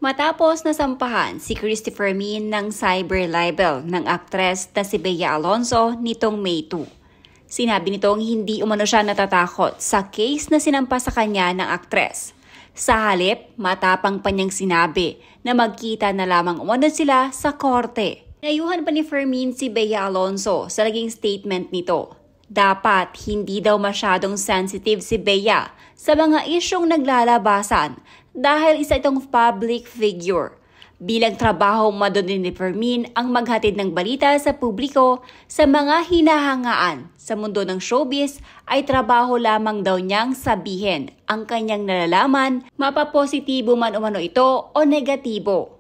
Matapos nasampahan si Christopher Min ng cyber libel ng aktres na si Bea Alonzo nitong May 2. Sinabi nitong hindi umano siya natatakot sa case na sinampa sa kanya ng aktres. Sa halip, matapang pa niyang sinabi na magkita na lamang umano sila sa korte. Nayuhan pa ni Fermin si Bea Alonzo sa naging statement nito. Dapat hindi daw masyadong sensitive si Bea sa mga isyong naglalabasan dahil isa itong public figure. Bilang trabaho madon ni Fermin ang maghatid ng balita sa publiko sa mga hinahangaan sa mundo ng showbiz ay trabaho lamang daw niyang sabihin ang kanyang nalalaman, mapapositibo man umano ito o negatibo.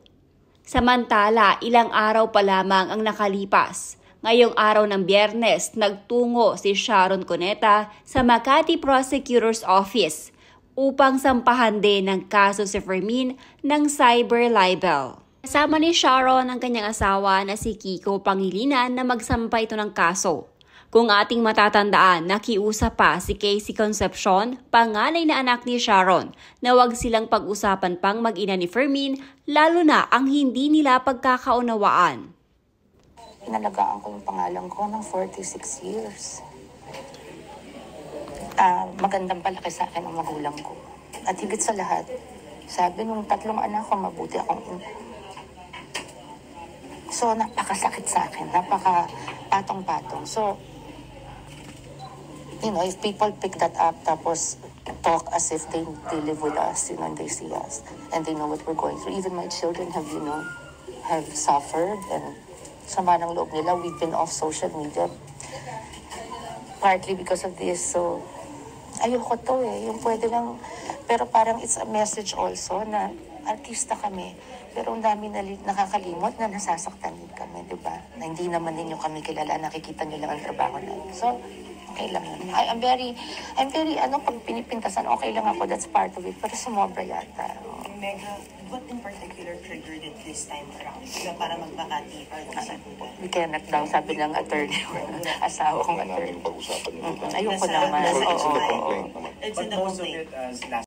Samantala, ilang araw pa lamang ang nakalipas. Ngayong araw ng Biyernes, nagtungo si Sharon Cuneta sa Makati Prosecutor's Office upang sampahan din ng kaso si Fermin ng cyber libel. Kasama ni Sharon ang kanyang asawa na si Kiko Pangilinan na magsampa ito ng kaso. Kung ating matatandaan, nakiusap pa si Casey Concepcion, panganay na anak ni Sharon, na wag silang pag-usapan pang mag-ina ni Fermin, lalo na ang hindi nila pagkakaunawaan. Inalagaan ko yung pangalan ko ng 46 years. Magandang palaki sa akin ang magulang ko. At higit sa lahat, sabi nung tatlong anak ko, mabuti akong ina. So, napakasakit sa akin. Napaka-patong-patong. So, if people pick that up, tapos talk as if they live with us, and they see us, and they know what we're going through. Even my children have suffered, and sama ng loob nila, we've been off social media partly because of this. So, ayoko to yung pwede lang, pero parang it's a message also na artista kami, pero ang dami nakakalimot na nasasaktan din kami, di ba? Na hindi naman ninyo kami kilala, nakikita nyo lang ang trabaho namin. So, okay lang yun. I'm very, pag pinipintasan, okay lang ako, that's part of it, pero sumobra yata. Mega, what in particular triggered it this time around? Para mag-Makati or We cannot daw, sabi ng attorney, asawa kong attorney. Ayoko naman. It's in the Most of it